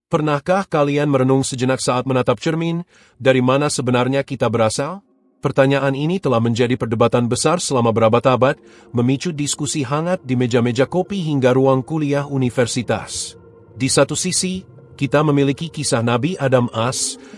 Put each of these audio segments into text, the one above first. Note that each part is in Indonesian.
Pernahkah kalian merenung sejenak saat menatap cermin, dari mana sebenarnya kita berasal? Pertanyaan ini telah menjadi perdebatan besar selama berabad-abad, memicu diskusi hangat di meja-meja kopi hingga ruang kuliah universitas. Di satu sisi, kita memiliki kisah Nabi Adam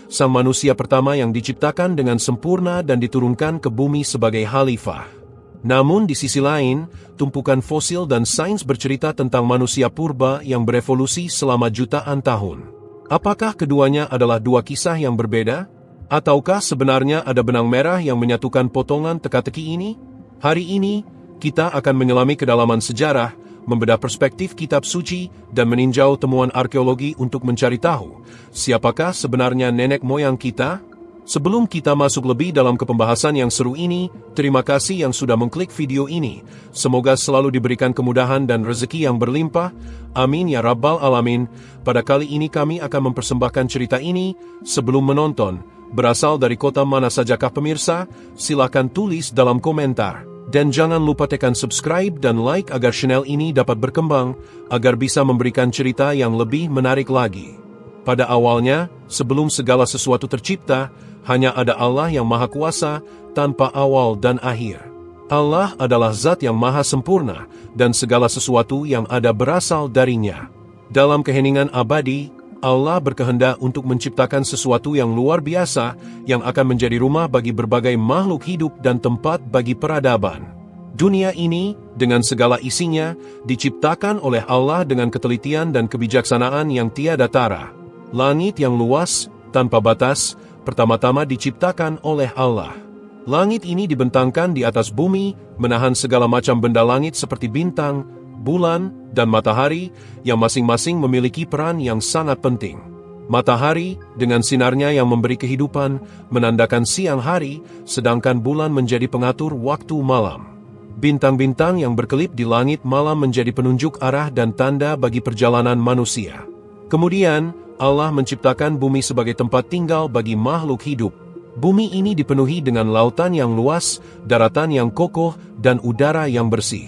sang manusia pertama yang diciptakan dengan sempurna dan diturunkan ke bumi sebagai khalifah. Namun di sisi lain, tumpukan fosil dan sains bercerita tentang manusia purba yang berevolusi selama jutaan tahun. Apakah keduanya adalah dua kisah yang berbeda? Ataukah sebenarnya ada benang merah yang menyatukan potongan teka-teki ini? Hari ini, kita akan menyelami kedalaman sejarah, membedah perspektif kitab suci, dan meninjau temuan arkeologi untuk mencari tahu, siapakah sebenarnya nenek moyang kita? Sebelum kita masuk lebih dalam ke pembahasan yang seru ini, terima kasih yang sudah mengklik video ini. Semoga selalu diberikan kemudahan dan rezeki yang berlimpah. Amin ya Rabbal Alamin. Pada kali ini kami akan mempersembahkan cerita ini. Sebelum menonton, berasal dari kota mana sajakah pemirsa? Silakan tulis dalam komentar. Dan jangan lupa tekan subscribe dan like agar channel ini dapat berkembang, agar bisa memberikan cerita yang lebih menarik lagi. Pada awalnya, sebelum segala sesuatu tercipta, hanya ada Allah yang Maha Kuasa, tanpa awal dan akhir. Allah adalah zat yang maha sempurna, dan segala sesuatu yang ada berasal darinya. Dalam keheningan abadi, Allah berkehendak untuk menciptakan sesuatu yang luar biasa, yang akan menjadi rumah bagi berbagai makhluk hidup dan tempat bagi peradaban. Dunia ini, dengan segala isinya, diciptakan oleh Allah dengan ketelitian dan kebijaksanaan yang tiada tara. Langit yang luas, tanpa batas, pertama-tama diciptakan oleh Allah. Langit ini dibentangkan di atas bumi, menahan segala macam benda langit seperti bintang, bulan, dan matahari, yang masing-masing memiliki peran yang sangat penting. Matahari, dengan sinarnya yang memberi kehidupan, menandakan siang hari, sedangkan bulan menjadi pengatur waktu malam. Bintang-bintang yang berkelip di langit malam menjadi penunjuk arah dan tanda bagi perjalanan manusia. Kemudian, Allah menciptakan bumi sebagai tempat tinggal bagi makhluk hidup. Bumi ini dipenuhi dengan lautan yang luas, daratan yang kokoh, dan udara yang bersih.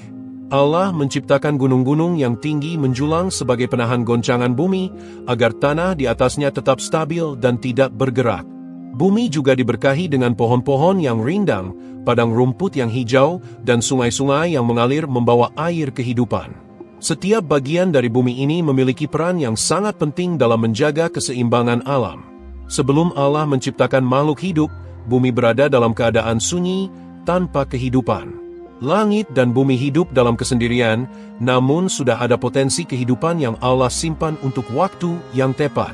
Allah menciptakan gunung-gunung yang tinggi menjulang sebagai penahan goncangan bumi, agar tanah di atasnya tetap stabil dan tidak bergerak. Bumi juga diberkahi dengan pohon-pohon yang rindang, padang rumput yang hijau, dan sungai-sungai yang mengalir membawa air kehidupan. Setiap bagian dari bumi ini memiliki peran yang sangat penting dalam menjaga keseimbangan alam. Sebelum Allah menciptakan makhluk hidup, bumi berada dalam keadaan sunyi, tanpa kehidupan. Langit dan bumi hidup dalam kesendirian, namun sudah ada potensi kehidupan yang Allah simpan untuk waktu yang tepat.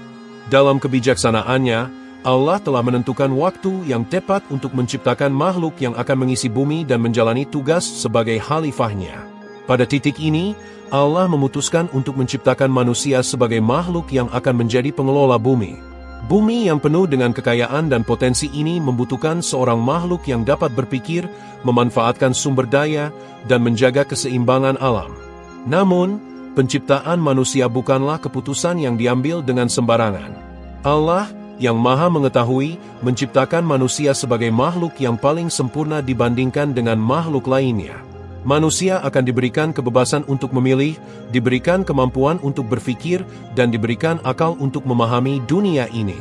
Dalam kebijaksanaannya, Allah telah menentukan waktu yang tepat untuk menciptakan makhluk yang akan mengisi bumi dan menjalani tugas sebagai khalifahnya. Pada titik ini, Allah memutuskan untuk menciptakan manusia sebagai makhluk yang akan menjadi pengelola bumi. Bumi yang penuh dengan kekayaan dan potensi ini membutuhkan seorang makhluk yang dapat berpikir, memanfaatkan sumber daya, dan menjaga keseimbangan alam. Namun, penciptaan manusia bukanlah keputusan yang diambil dengan sembarangan. Allah, yang maha mengetahui, menciptakan manusia sebagai makhluk yang paling sempurna dibandingkan dengan makhluk lainnya. Manusia akan diberikan kebebasan untuk memilih, diberikan kemampuan untuk berpikir, dan diberikan akal untuk memahami dunia ini.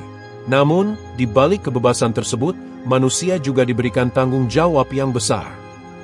Namun, di balik kebebasan tersebut, manusia juga diberikan tanggung jawab yang besar.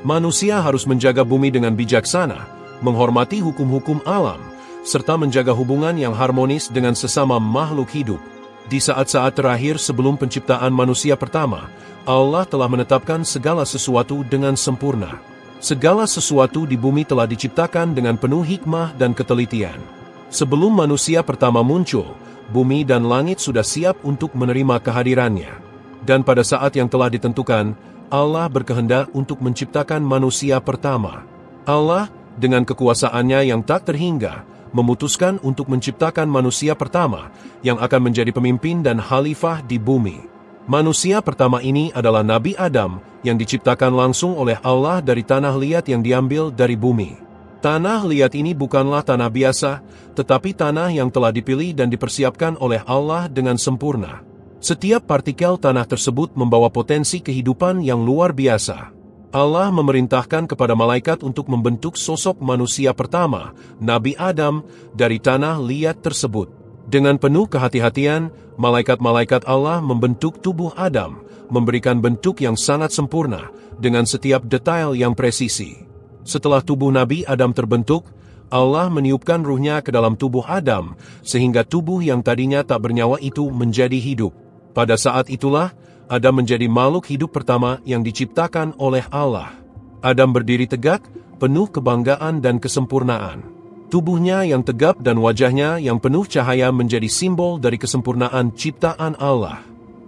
Manusia harus menjaga bumi dengan bijaksana, menghormati hukum-hukum alam, serta menjaga hubungan yang harmonis dengan sesama makhluk hidup. Di saat-saat terakhir sebelum penciptaan manusia pertama, Allah telah menetapkan segala sesuatu dengan sempurna. Segala sesuatu di bumi telah diciptakan dengan penuh hikmah dan ketelitian. Sebelum manusia pertama muncul, bumi dan langit sudah siap untuk menerima kehadirannya. Dan pada saat yang telah ditentukan, Allah berkehendak untuk menciptakan manusia pertama. Allah, dengan kekuasaannya yang tak terhingga, memutuskan untuk menciptakan manusia pertama yang akan menjadi pemimpin dan khalifah di bumi. Manusia pertama ini adalah Nabi Adam yang diciptakan langsung oleh Allah dari tanah liat yang diambil dari bumi. Tanah liat ini bukanlah tanah biasa, tetapi tanah yang telah dipilih dan dipersiapkan oleh Allah dengan sempurna. Setiap partikel tanah tersebut membawa potensi kehidupan yang luar biasa. Allah memerintahkan kepada malaikat untuk membentuk sosok manusia pertama, Nabi Adam, dari tanah liat tersebut. Dengan penuh kehati-hatian, malaikat-malaikat Allah membentuk tubuh Adam, memberikan bentuk yang sangat sempurna, dengan setiap detail yang presisi. Setelah tubuh Nabi Adam terbentuk, Allah meniupkan ruhnya ke dalam tubuh Adam, sehingga tubuh yang tadinya tak bernyawa itu menjadi hidup. Pada saat itulah, Adam menjadi makhluk hidup pertama yang diciptakan oleh Allah. Adam berdiri tegak, penuh kebanggaan dan kesempurnaan. Tubuhnya yang tegap dan wajahnya yang penuh cahaya menjadi simbol dari kesempurnaan ciptaan Allah.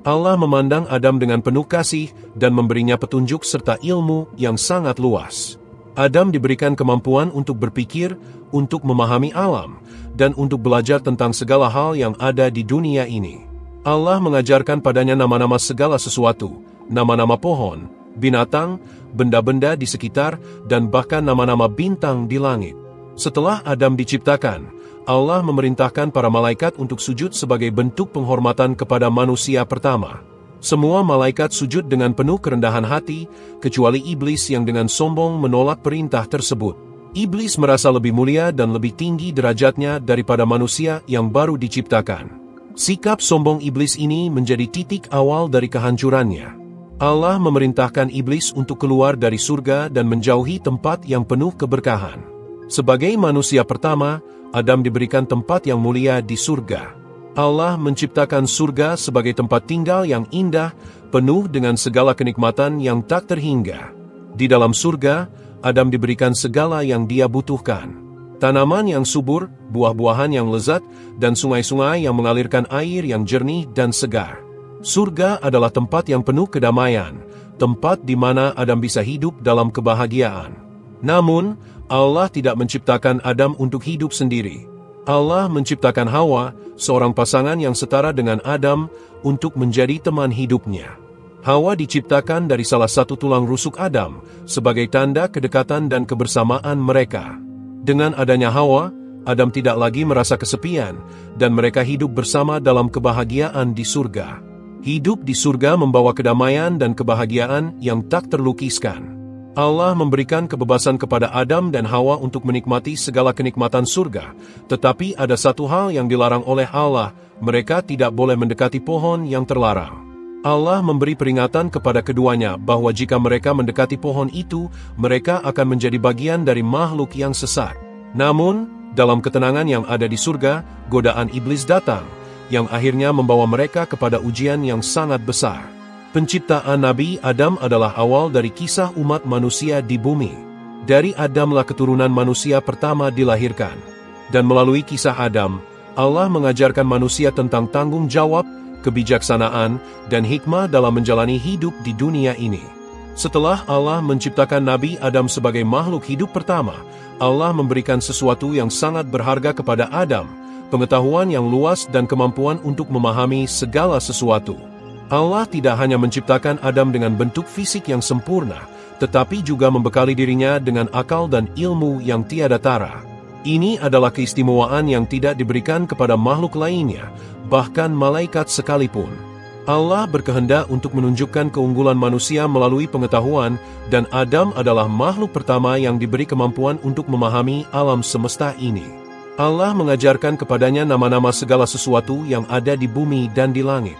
Allah memandang Adam dengan penuh kasih dan memberinya petunjuk serta ilmu yang sangat luas. Adam diberikan kemampuan untuk berpikir, untuk memahami alam, dan untuk belajar tentang segala hal yang ada di dunia ini. Allah mengajarkan padanya nama-nama segala sesuatu, nama-nama pohon, binatang, benda-benda di sekitar, dan bahkan nama-nama bintang di langit. Setelah Adam diciptakan, Allah memerintahkan para malaikat untuk sujud sebagai bentuk penghormatan kepada manusia pertama. Semua malaikat sujud dengan penuh kerendahan hati, kecuali iblis yang dengan sombong menolak perintah tersebut. Iblis merasa lebih mulia dan lebih tinggi derajatnya daripada manusia yang baru diciptakan. Sikap sombong iblis ini menjadi titik awal dari kehancurannya. Allah memerintahkan iblis untuk keluar dari surga dan menjauhi tempat yang penuh keberkahan. Sebagai manusia pertama, Adam diberikan tempat yang mulia di surga. Allah menciptakan surga sebagai tempat tinggal yang indah, penuh dengan segala kenikmatan yang tak terhingga. Di dalam surga, Adam diberikan segala yang dia butuhkan. Tanaman yang subur, buah-buahan yang lezat, dan sungai-sungai yang mengalirkan air yang jernih dan segar. Surga adalah tempat yang penuh kedamaian, tempat di mana Adam bisa hidup dalam kebahagiaan. Namun, Allah tidak menciptakan Adam untuk hidup sendiri. Allah menciptakan Hawa, seorang pasangan yang setara dengan Adam, untuk menjadi teman hidupnya. Hawa diciptakan dari salah satu tulang rusuk Adam, sebagai tanda kedekatan dan kebersamaan mereka. Dengan adanya Hawa, Adam tidak lagi merasa kesepian, dan mereka hidup bersama dalam kebahagiaan di surga. Hidup di surga membawa kedamaian dan kebahagiaan yang tak terlukiskan. Allah memberikan kebebasan kepada Adam dan Hawa untuk menikmati segala kenikmatan surga, tetapi ada satu hal yang dilarang oleh Allah, mereka tidak boleh mendekati pohon yang terlarang. Allah memberi peringatan kepada keduanya bahwa jika mereka mendekati pohon itu, mereka akan menjadi bagian dari makhluk yang sesat. Namun, dalam ketenangan yang ada di surga, godaan iblis datang, yang akhirnya membawa mereka kepada ujian yang sangat besar. Penciptaan Nabi Adam adalah awal dari kisah umat manusia di bumi. Dari Adamlah keturunan manusia pertama dilahirkan. Dan melalui kisah Adam, Allah mengajarkan manusia tentang tanggung jawab, kebijaksanaan, dan hikmah dalam menjalani hidup di dunia ini. Setelah Allah menciptakan Nabi Adam sebagai makhluk hidup pertama, Allah memberikan sesuatu yang sangat berharga kepada Adam, pengetahuan yang luas dan kemampuan untuk memahami segala sesuatu. Allah tidak hanya menciptakan Adam dengan bentuk fisik yang sempurna, tetapi juga membekali dirinya dengan akal dan ilmu yang tiada tara. Ini adalah keistimewaan yang tidak diberikan kepada makhluk lainnya, bahkan malaikat sekalipun. Allah berkehendak untuk menunjukkan keunggulan manusia melalui pengetahuan, dan Adam adalah makhluk pertama yang diberi kemampuan untuk memahami alam semesta ini. Allah mengajarkan kepadanya nama-nama segala sesuatu yang ada di bumi dan di langit.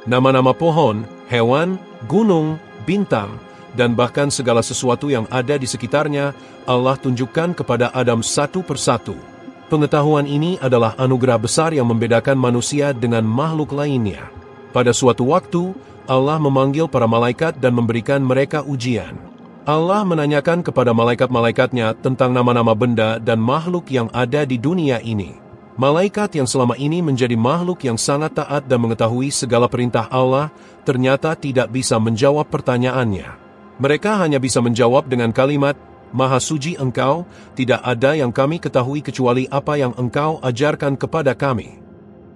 Nama-nama pohon, hewan, gunung, bintang, dan bahkan segala sesuatu yang ada di sekitarnya, Allah tunjukkan kepada Adam satu persatu. Pengetahuan ini adalah anugerah besar yang membedakan manusia dengan makhluk lainnya. Pada suatu waktu, Allah memanggil para malaikat dan memberikan mereka ujian. Allah menanyakan kepada malaikat-malaikatnya tentang nama-nama benda dan makhluk yang ada di dunia ini. Malaikat yang selama ini menjadi makhluk yang sangat taat dan mengetahui segala perintah Allah, ternyata tidak bisa menjawab pertanyaannya. Mereka hanya bisa menjawab dengan kalimat, "Maha suci Engkau, tidak ada yang kami ketahui kecuali apa yang Engkau ajarkan kepada kami."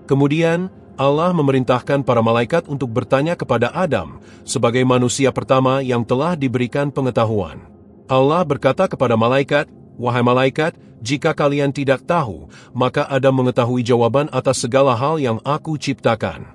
Kemudian, Allah memerintahkan para malaikat untuk bertanya kepada Adam, sebagai manusia pertama yang telah diberikan pengetahuan. Allah berkata kepada malaikat, "Wahai malaikat, jika kalian tidak tahu, maka Adam mengetahui jawaban atas segala hal yang aku ciptakan."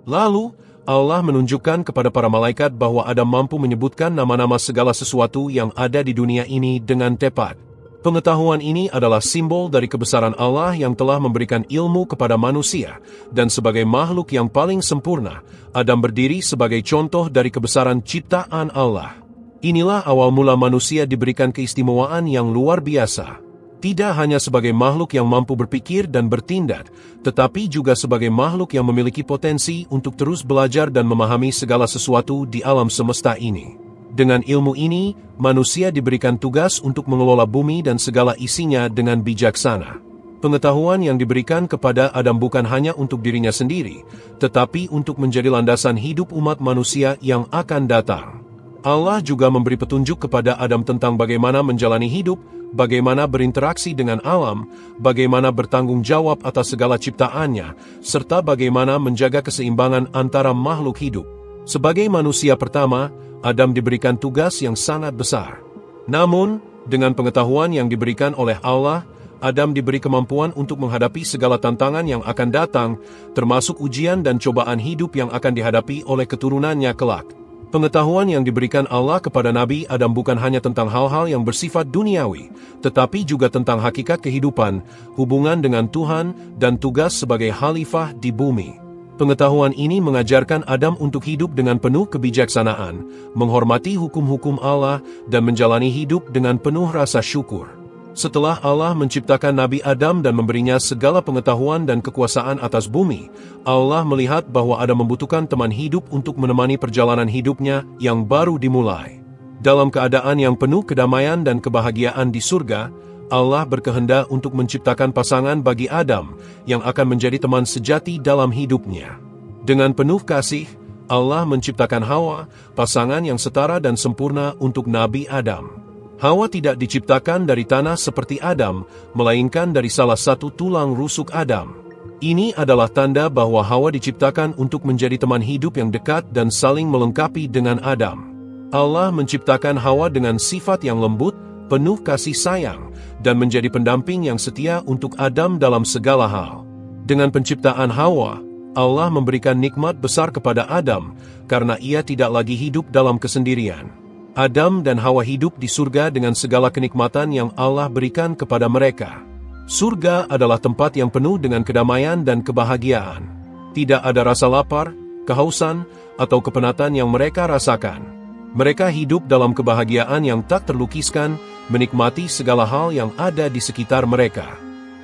Lalu, Allah menunjukkan kepada para malaikat bahwa Adam mampu menyebutkan nama-nama segala sesuatu yang ada di dunia ini dengan tepat. Pengetahuan ini adalah simbol dari kebesaran Allah yang telah memberikan ilmu kepada manusia, dan sebagai makhluk yang paling sempurna, Adam berdiri sebagai contoh dari kebesaran ciptaan Allah. Inilah awal mula manusia diberikan keistimewaan yang luar biasa. Tidak hanya sebagai makhluk yang mampu berpikir dan bertindak, tetapi juga sebagai makhluk yang memiliki potensi untuk terus belajar dan memahami segala sesuatu di alam semesta ini. Dengan ilmu ini, manusia diberikan tugas untuk mengelola bumi dan segala isinya dengan bijaksana. Pengetahuan yang diberikan kepada Adam bukan hanya untuk dirinya sendiri, tetapi untuk menjadi landasan hidup umat manusia yang akan datang. Allah juga memberi petunjuk kepada Adam tentang bagaimana menjalani hidup, bagaimana berinteraksi dengan alam, bagaimana bertanggung jawab atas segala ciptaannya, serta bagaimana menjaga keseimbangan antara makhluk hidup. Sebagai manusia pertama, Adam diberikan tugas yang sangat besar. Namun, dengan pengetahuan yang diberikan oleh Allah, Adam diberi kemampuan untuk menghadapi segala tantangan yang akan datang, termasuk ujian dan cobaan hidup yang akan dihadapi oleh keturunannya kelak. Pengetahuan yang diberikan Allah kepada Nabi Adam bukan hanya tentang hal-hal yang bersifat duniawi, tetapi juga tentang hakikat kehidupan, hubungan dengan Tuhan, dan tugas sebagai khalifah di bumi. Pengetahuan ini mengajarkan Adam untuk hidup dengan penuh kebijaksanaan, menghormati hukum-hukum Allah, dan menjalani hidup dengan penuh rasa syukur. Setelah Allah menciptakan Nabi Adam dan memberinya segala pengetahuan dan kekuasaan atas bumi, Allah melihat bahwa Adam membutuhkan teman hidup untuk menemani perjalanan hidupnya yang baru dimulai. Dalam keadaan yang penuh kedamaian dan kebahagiaan di surga, Allah berkehendak untuk menciptakan pasangan bagi Adam yang akan menjadi teman sejati dalam hidupnya. Dengan penuh kasih, Allah menciptakan Hawa, pasangan yang setara dan sempurna untuk Nabi Adam. Hawa tidak diciptakan dari tanah seperti Adam, melainkan dari salah satu tulang rusuk Adam. Ini adalah tanda bahwa Hawa diciptakan untuk menjadi teman hidup yang dekat dan saling melengkapi dengan Adam. Allah menciptakan Hawa dengan sifat yang lembut, penuh kasih sayang, dan menjadi pendamping yang setia untuk Adam dalam segala hal. Dengan penciptaan Hawa, Allah memberikan nikmat besar kepada Adam, karena ia tidak lagi hidup dalam kesendirian. Adam dan Hawa hidup di surga dengan segala kenikmatan yang Allah berikan kepada mereka. Surga adalah tempat yang penuh dengan kedamaian dan kebahagiaan. Tidak ada rasa lapar, kehausan, atau kepenatan yang mereka rasakan. Mereka hidup dalam kebahagiaan yang tak terlukiskan, menikmati segala hal yang ada di sekitar mereka.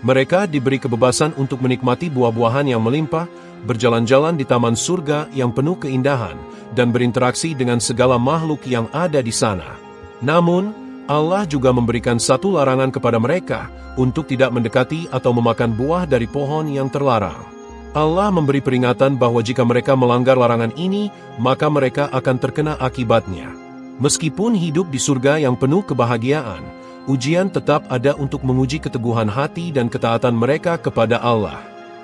Mereka diberi kebebasan untuk menikmati buah-buahan yang melimpah, berjalan-jalan di taman surga yang penuh keindahan, dan berinteraksi dengan segala makhluk yang ada di sana. Namun, Allah juga memberikan satu larangan kepada mereka untuk tidak mendekati atau memakan buah dari pohon yang terlarang. Allah memberi peringatan bahwa jika mereka melanggar larangan ini, maka mereka akan terkena akibatnya. Meskipun hidup di surga yang penuh kebahagiaan, ujian tetap ada untuk menguji keteguhan hati dan ketaatan mereka kepada Allah.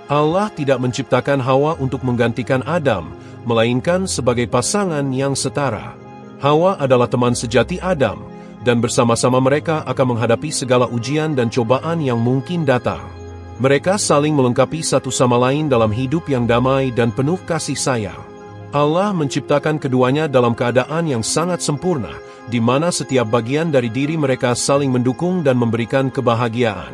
Allah tidak menciptakan Hawa untuk menggantikan Adam, melainkan sebagai pasangan yang setara. Hawa adalah teman sejati Adam, dan bersama-sama mereka akan menghadapi segala ujian dan cobaan yang mungkin datang. Mereka saling melengkapi satu sama lain dalam hidup yang damai dan penuh kasih sayang. Allah menciptakan keduanya dalam keadaan yang sangat sempurna, di mana setiap bagian dari diri mereka saling mendukung dan memberikan kebahagiaan.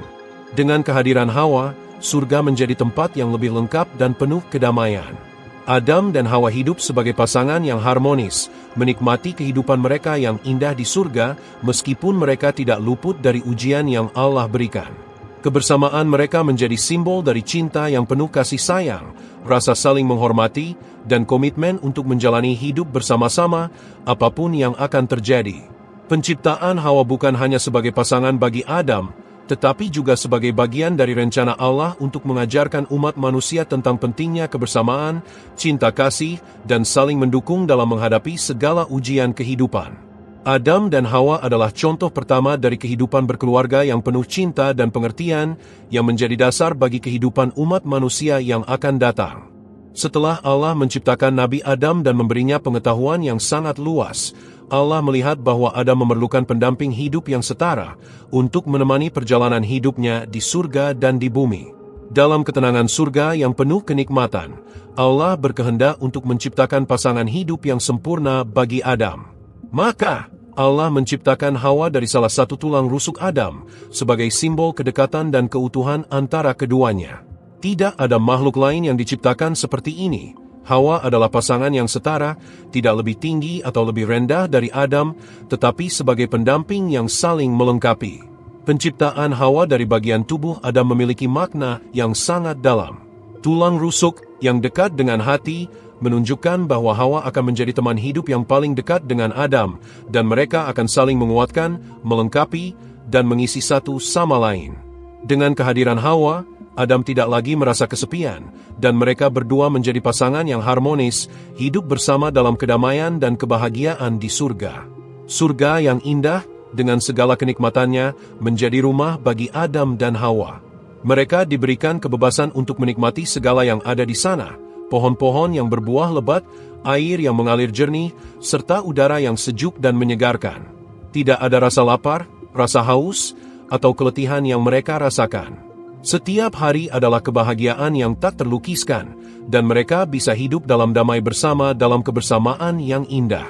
Dengan kehadiran Hawa, surga menjadi tempat yang lebih lengkap dan penuh kedamaian. Adam dan Hawa hidup sebagai pasangan yang harmonis, menikmati kehidupan mereka yang indah di surga, meskipun mereka tidak luput dari ujian yang Allah berikan. Kebersamaan mereka menjadi simbol dari cinta yang penuh kasih sayang, rasa saling menghormati, dan komitmen untuk menjalani hidup bersama-sama, apapun yang akan terjadi. Penciptaan Hawa bukan hanya sebagai pasangan bagi Adam, tetapi juga sebagai bagian dari rencana Allah untuk mengajarkan umat manusia tentang pentingnya kebersamaan, cinta kasih, dan saling mendukung dalam menghadapi segala ujian kehidupan. Adam dan Hawa adalah contoh pertama dari kehidupan berkeluarga yang penuh cinta dan pengertian, yang menjadi dasar bagi kehidupan umat manusia yang akan datang. Setelah Allah menciptakan Nabi Adam dan memberinya pengetahuan yang sangat luas, Allah melihat bahwa Adam memerlukan pendamping hidup yang setara untuk menemani perjalanan hidupnya di surga dan di bumi. Dalam ketenangan surga yang penuh kenikmatan, Allah berkehendak untuk menciptakan pasangan hidup yang sempurna bagi Adam. Maka, Allah menciptakan Hawa dari salah satu tulang rusuk Adam sebagai simbol kedekatan dan keutuhan antara keduanya. Tidak ada makhluk lain yang diciptakan seperti ini. Hawa adalah pasangan yang setara, tidak lebih tinggi atau lebih rendah dari Adam, tetapi sebagai pendamping yang saling melengkapi. Penciptaan Hawa dari bagian tubuh Adam memiliki makna yang sangat dalam. Tulang rusuk yang dekat dengan hati menunjukkan bahwa Hawa akan menjadi teman hidup yang paling dekat dengan Adam, dan mereka akan saling menguatkan, melengkapi, dan mengisi satu sama lain. Dengan kehadiran Hawa, Adam tidak lagi merasa kesepian, dan mereka berdua menjadi pasangan yang harmonis, hidup bersama dalam kedamaian dan kebahagiaan di surga. Surga yang indah, dengan segala kenikmatannya, menjadi rumah bagi Adam dan Hawa. Mereka diberikan kebebasan untuk menikmati segala yang ada di sana, pohon-pohon yang berbuah lebat, air yang mengalir jernih, serta udara yang sejuk dan menyegarkan. Tidak ada rasa lapar, rasa haus, atau keletihan yang mereka rasakan. Setiap hari adalah kebahagiaan yang tak terlukiskan, dan mereka bisa hidup dalam damai bersama dalam kebersamaan yang indah.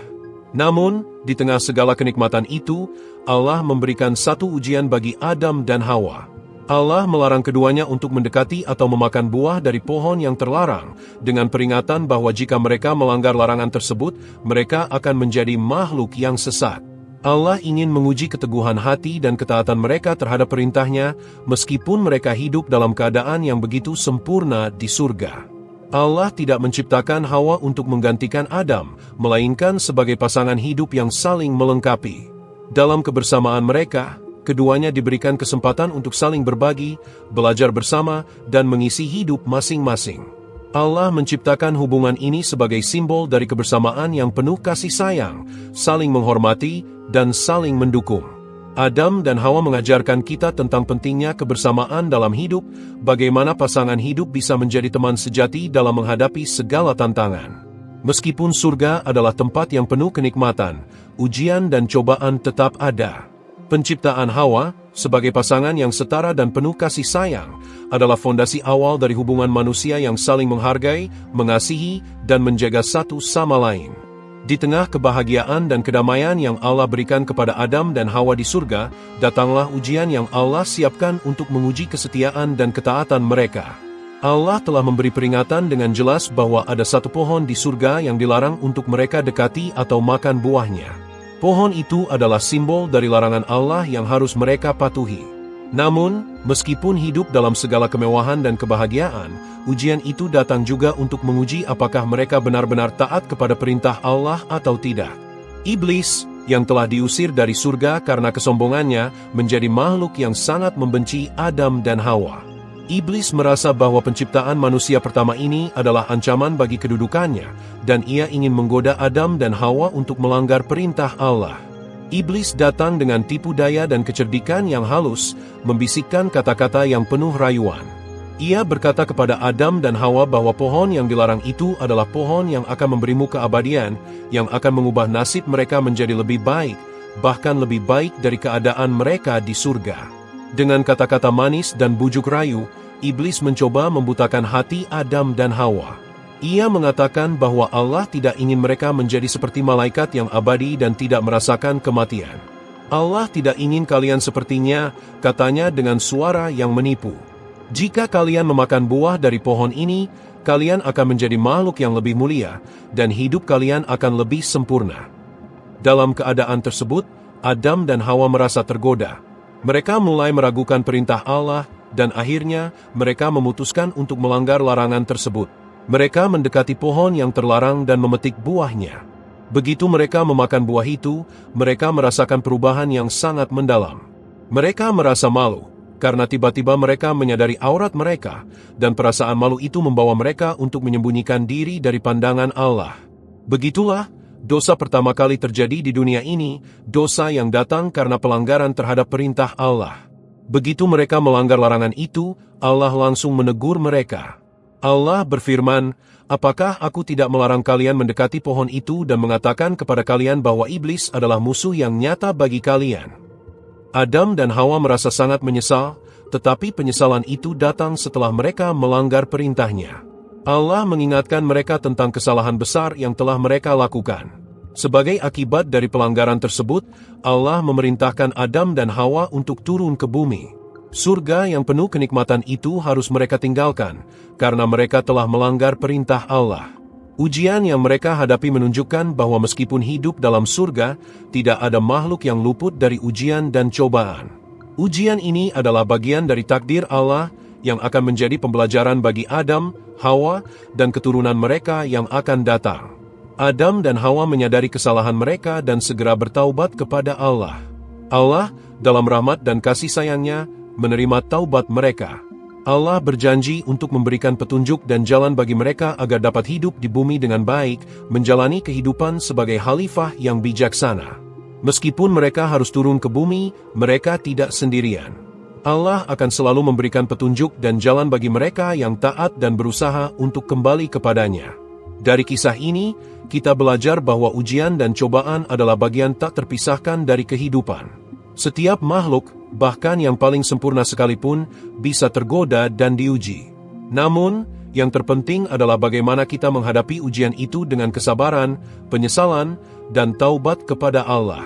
Namun, di tengah segala kenikmatan itu, Allah memberikan satu ujian bagi Adam dan Hawa. Allah melarang keduanya untuk mendekati atau memakan buah dari pohon yang terlarang, dengan peringatan bahwa jika mereka melanggar larangan tersebut, mereka akan menjadi makhluk yang sesat. Allah ingin menguji keteguhan hati dan ketaatan mereka terhadap perintahnya, meskipun mereka hidup dalam keadaan yang begitu sempurna di surga. Allah tidak menciptakan Hawa untuk menggantikan Adam, melainkan sebagai pasangan hidup yang saling melengkapi. Dalam kebersamaan mereka, keduanya diberikan kesempatan untuk saling berbagi, belajar bersama, dan mengisi hidup masing-masing. Allah menciptakan hubungan ini sebagai simbol dari kebersamaan yang penuh kasih sayang, saling menghormati, dan saling mendukung. Adam dan Hawa mengajarkan kita tentang pentingnya kebersamaan dalam hidup, bagaimana pasangan hidup bisa menjadi teman sejati dalam menghadapi segala tantangan. Meskipun surga adalah tempat yang penuh kenikmatan, ujian dan cobaan tetap ada. Penciptaan Hawa, sebagai pasangan yang setara dan penuh kasih sayang, adalah fondasi awal dari hubungan manusia yang saling menghargai, mengasihi, dan menjaga satu sama lain. Di tengah kebahagiaan dan kedamaian yang Allah berikan kepada Adam dan Hawa di surga, datanglah ujian yang Allah siapkan untuk menguji kesetiaan dan ketaatan mereka. Allah telah memberi peringatan dengan jelas bahwa ada satu pohon di surga yang dilarang untuk mereka dekati atau makan buahnya. Pohon itu adalah simbol dari larangan Allah yang harus mereka patuhi. Namun, meskipun hidup dalam segala kemewahan dan kebahagiaan, ujian itu datang juga untuk menguji apakah mereka benar-benar taat kepada perintah Allah atau tidak. Iblis, yang telah diusir dari surga karena kesombongannya, menjadi makhluk yang sangat membenci Adam dan Hawa. Iblis merasa bahwa penciptaan manusia pertama ini adalah ancaman bagi kedudukannya, dan ia ingin menggoda Adam dan Hawa untuk melanggar perintah Allah. Iblis datang dengan tipu daya dan kecerdikan yang halus, membisikkan kata-kata yang penuh rayuan. Ia berkata kepada Adam dan Hawa bahwa pohon yang dilarang itu adalah pohon yang akan memberimu keabadian, yang akan mengubah nasib mereka menjadi lebih baik, bahkan lebih baik dari keadaan mereka di surga. Dengan kata-kata manis dan bujuk rayu, iblis mencoba membutakan hati Adam dan Hawa. Ia mengatakan bahwa Allah tidak ingin mereka menjadi seperti malaikat yang abadi dan tidak merasakan kematian. Allah tidak ingin kalian sepertinya, katanya dengan suara yang menipu. Jika kalian memakan buah dari pohon ini, kalian akan menjadi makhluk yang lebih mulia, dan hidup kalian akan lebih sempurna. Dalam keadaan tersebut, Adam dan Hawa merasa tergoda. Mereka mulai meragukan perintah Allah, dan akhirnya mereka memutuskan untuk melanggar larangan tersebut. Mereka mendekati pohon yang terlarang dan memetik buahnya. Begitu mereka memakan buah itu, mereka merasakan perubahan yang sangat mendalam. Mereka merasa malu, karena tiba-tiba mereka menyadari aurat mereka, dan perasaan malu itu membawa mereka untuk menyembunyikan diri dari pandangan Allah. Begitulah, dosa pertama kali terjadi di dunia ini, dosa yang datang karena pelanggaran terhadap perintah Allah. Begitu mereka melanggar larangan itu, Allah langsung menegur mereka. Allah berfirman, "Apakah aku tidak melarang kalian mendekati pohon itu dan mengatakan kepada kalian bahwa iblis adalah musuh yang nyata bagi kalian?" Adam dan Hawa merasa sangat menyesal, tetapi penyesalan itu datang setelah mereka melanggar perintahnya. Allah mengingatkan mereka tentang kesalahan besar yang telah mereka lakukan. Sebagai akibat dari pelanggaran tersebut, Allah memerintahkan Adam dan Hawa untuk turun ke bumi. Surga yang penuh kenikmatan itu harus mereka tinggalkan, karena mereka telah melanggar perintah Allah. Ujian yang mereka hadapi menunjukkan bahwa meskipun hidup dalam surga, tidak ada makhluk yang luput dari ujian dan cobaan. Ujian ini adalah bagian dari takdir Allah yang akan menjadi pembelajaran bagi Adam, Hawa, dan keturunan mereka yang akan datang. Adam dan Hawa menyadari kesalahan mereka dan segera bertaubat kepada Allah. Allah, dalam rahmat dan kasih sayangnya, menerima taubat mereka. Allah berjanji untuk memberikan petunjuk dan jalan bagi mereka agar dapat hidup di bumi dengan baik, menjalani kehidupan sebagai khalifah yang bijaksana. Meskipun mereka harus turun ke bumi, mereka tidak sendirian. Allah akan selalu memberikan petunjuk dan jalan bagi mereka yang taat dan berusaha untuk kembali kepadanya. Dari kisah ini, kita belajar bahwa ujian dan cobaan adalah bagian tak terpisahkan dari kehidupan. Setiap makhluk, bahkan yang paling sempurna sekalipun, bisa tergoda dan diuji. Namun, yang terpenting adalah bagaimana kita menghadapi ujian itu dengan kesabaran, penyesalan, dan taubat kepada Allah.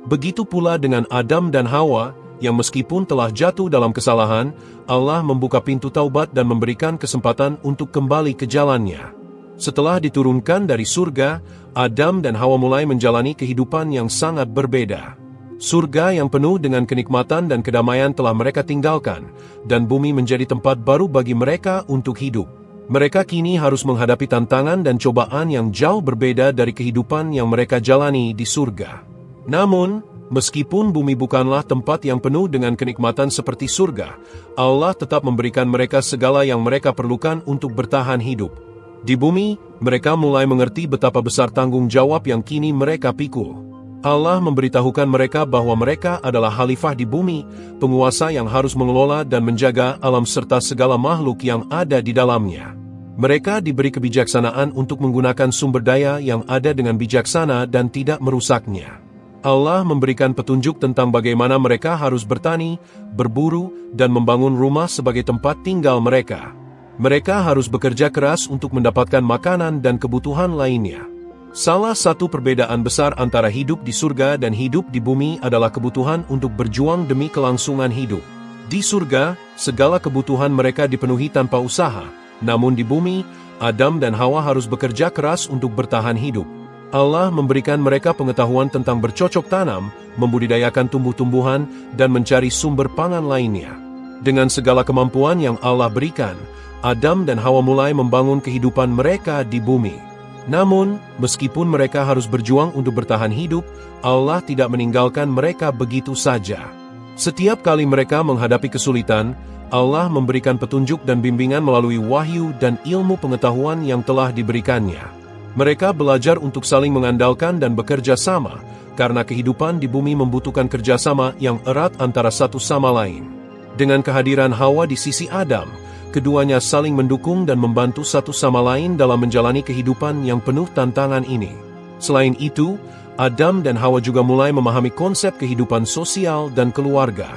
Begitu pula dengan Adam dan Hawa, yang meskipun telah jatuh dalam kesalahan, Allah membuka pintu taubat dan memberikan kesempatan untuk kembali ke jalannya. Setelah diturunkan dari surga, Adam dan Hawa mulai menjalani kehidupan yang sangat berbeda. Surga yang penuh dengan kenikmatan dan kedamaian telah mereka tinggalkan, dan bumi menjadi tempat baru bagi mereka untuk hidup. Mereka kini harus menghadapi tantangan dan cobaan yang jauh berbeda dari kehidupan yang mereka jalani di surga. Namun, meskipun bumi bukanlah tempat yang penuh dengan kenikmatan seperti surga, Allah tetap memberikan mereka segala yang mereka perlukan untuk bertahan hidup. Di bumi, mereka mulai mengerti betapa besar tanggung jawab yang kini mereka pikul. Allah memberitahukan mereka bahwa mereka adalah khalifah di bumi, penguasa yang harus mengelola dan menjaga alam serta segala makhluk yang ada di dalamnya. Mereka diberi kebijaksanaan untuk menggunakan sumber daya yang ada dengan bijaksana dan tidak merusaknya. Allah memberikan petunjuk tentang bagaimana mereka harus bertani, berburu, dan membangun rumah sebagai tempat tinggal mereka. Mereka harus bekerja keras untuk mendapatkan makanan dan kebutuhan lainnya. Salah satu perbedaan besar antara hidup di surga dan hidup di bumi adalah kebutuhan untuk berjuang demi kelangsungan hidup. Di surga, segala kebutuhan mereka dipenuhi tanpa usaha, namun di bumi, Adam dan Hawa harus bekerja keras untuk bertahan hidup. Allah memberikan mereka pengetahuan tentang bercocok tanam, membudidayakan tumbuh-tumbuhan, dan mencari sumber pangan lainnya. Dengan segala kemampuan yang Allah berikan, Adam dan Hawa mulai membangun kehidupan mereka di bumi. Namun, meskipun mereka harus berjuang untuk bertahan hidup, Allah tidak meninggalkan mereka begitu saja. Setiap kali mereka menghadapi kesulitan, Allah memberikan petunjuk dan bimbingan melalui wahyu dan ilmu pengetahuan yang telah diberikannya. Mereka belajar untuk saling mengandalkan dan bekerja sama, karena kehidupan di bumi membutuhkan kerjasama yang erat antara satu sama lain. Dengan kehadiran Hawa di sisi Adam, keduanya saling mendukung dan membantu satu sama lain dalam menjalani kehidupan yang penuh tantangan ini. Selain itu, Adam dan Hawa juga mulai memahami konsep kehidupan sosial dan keluarga.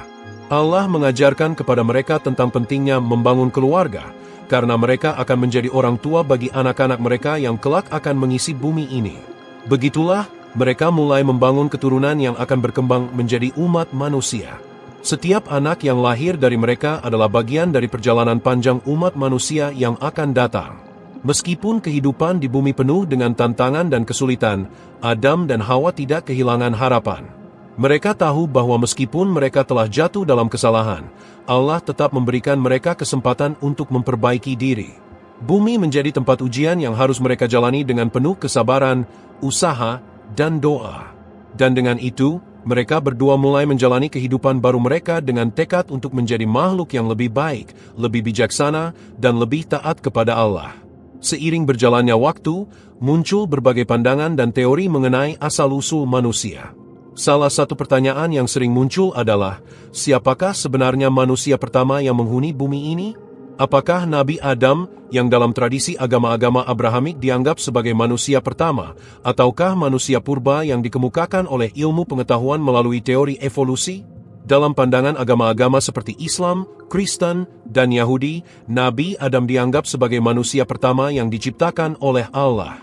Allah mengajarkan kepada mereka tentang pentingnya membangun keluarga, karena mereka akan menjadi orang tua bagi anak-anak mereka yang kelak akan mengisi bumi ini. Begitulah, mereka mulai membangun keturunan yang akan berkembang menjadi umat manusia. Setiap anak yang lahir dari mereka adalah bagian dari perjalanan panjang umat manusia yang akan datang. Meskipun kehidupan di bumi penuh dengan tantangan dan kesulitan, Adam dan Hawa tidak kehilangan harapan. Mereka tahu bahwa meskipun mereka telah jatuh dalam kesalahan, Allah tetap memberikan mereka kesempatan untuk memperbaiki diri. Bumi menjadi tempat ujian yang harus mereka jalani dengan penuh kesabaran, usaha, dan doa. Dan dengan itu, mereka berdua mulai menjalani kehidupan baru mereka dengan tekad untuk menjadi makhluk yang lebih baik, lebih bijaksana, dan lebih taat kepada Allah. Seiring berjalannya waktu, muncul berbagai pandangan dan teori mengenai asal-usul manusia. Salah satu pertanyaan yang sering muncul adalah, siapakah sebenarnya manusia pertama yang menghuni bumi ini? Apakah Nabi Adam, yang dalam tradisi agama-agama Abrahamik dianggap sebagai manusia pertama, ataukah manusia purba yang dikemukakan oleh ilmu pengetahuan melalui teori evolusi? Dalam pandangan agama-agama seperti Islam, Kristen, dan Yahudi, Nabi Adam dianggap sebagai manusia pertama yang diciptakan oleh Allah.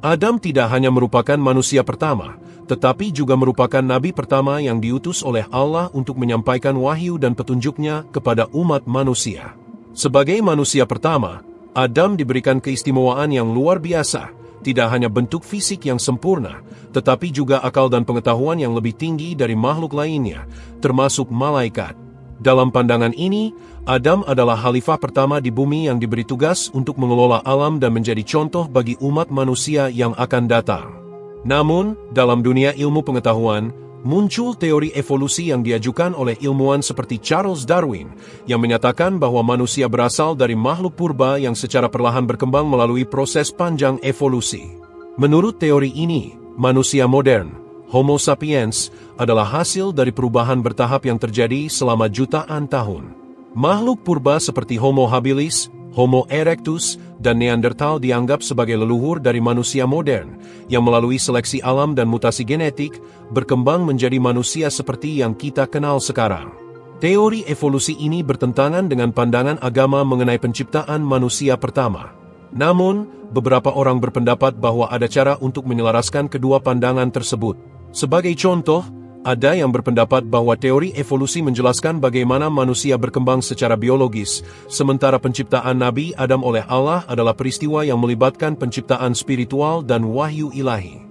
Adam tidak hanya merupakan manusia pertama, tetapi juga merupakan nabi pertama yang diutus oleh Allah untuk menyampaikan wahyu dan petunjuknya kepada umat manusia. Sebagai manusia pertama, Adam diberikan keistimewaan yang luar biasa, tidak hanya bentuk fisik yang sempurna, tetapi juga akal dan pengetahuan yang lebih tinggi dari makhluk lainnya, termasuk malaikat. Dalam pandangan ini, Adam adalah khalifah pertama di bumi yang diberi tugas untuk mengelola alam dan menjadi contoh bagi umat manusia yang akan datang. Namun, dalam dunia ilmu pengetahuan, muncul teori evolusi yang diajukan oleh ilmuwan seperti Charles Darwin, yang menyatakan bahwa manusia berasal dari makhluk purba yang secara perlahan berkembang melalui proses panjang evolusi. Menurut teori ini, manusia modern, Homo sapiens, adalah hasil dari perubahan bertahap yang terjadi selama jutaan tahun. Makhluk purba seperti Homo habilis, Homo erectus, dan Neanderthal dianggap sebagai leluhur dari manusia modern, yang melalui seleksi alam dan mutasi genetik, berkembang menjadi manusia seperti yang kita kenal sekarang. Teori evolusi ini bertentangan dengan pandangan agama mengenai penciptaan manusia pertama. Namun, beberapa orang berpendapat bahwa ada cara untuk menyelaraskan kedua pandangan tersebut. Sebagai contoh, ada yang berpendapat bahwa teori evolusi menjelaskan bagaimana manusia berkembang secara biologis, sementara penciptaan Nabi Adam oleh Allah adalah peristiwa yang melibatkan penciptaan spiritual dan wahyu ilahi.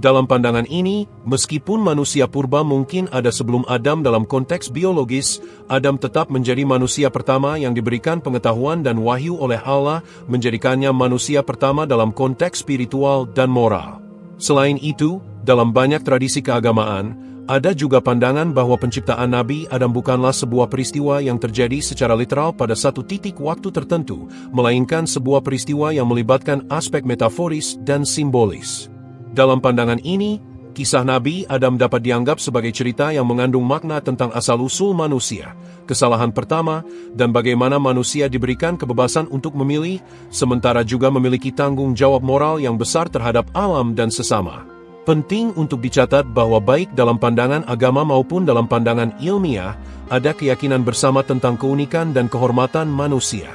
Dalam pandangan ini, meskipun manusia purba mungkin ada sebelum Adam dalam konteks biologis, Adam tetap menjadi manusia pertama yang diberikan pengetahuan dan wahyu oleh Allah, menjadikannya manusia pertama dalam konteks spiritual dan moral. Selain itu, dalam banyak tradisi keagamaan, ada juga pandangan bahwa penciptaan Nabi Adam bukanlah sebuah peristiwa yang terjadi secara literal pada satu titik waktu tertentu, melainkan sebuah peristiwa yang melibatkan aspek metaforis dan simbolis. Dalam pandangan ini, kisah Nabi Adam dapat dianggap sebagai cerita yang mengandung makna tentang asal-usul manusia, kesalahan pertama, dan bagaimana manusia diberikan kebebasan untuk memilih, sementara juga memiliki tanggung jawab moral yang besar terhadap alam dan sesama. Penting untuk dicatat bahwa baik dalam pandangan agama maupun dalam pandangan ilmiah, ada keyakinan bersama tentang keunikan dan kehormatan manusia.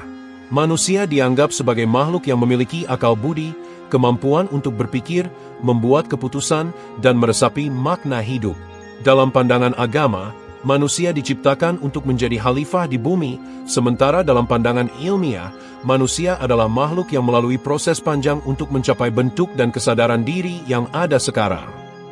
Manusia dianggap sebagai makhluk yang memiliki akal budi, kemampuan untuk berpikir, membuat keputusan, dan meresapi makna hidup. Dalam pandangan agama, manusia diciptakan untuk menjadi khalifah di bumi, sementara dalam pandangan ilmiah, manusia adalah makhluk yang melalui proses panjang untuk mencapai bentuk dan kesadaran diri yang ada sekarang.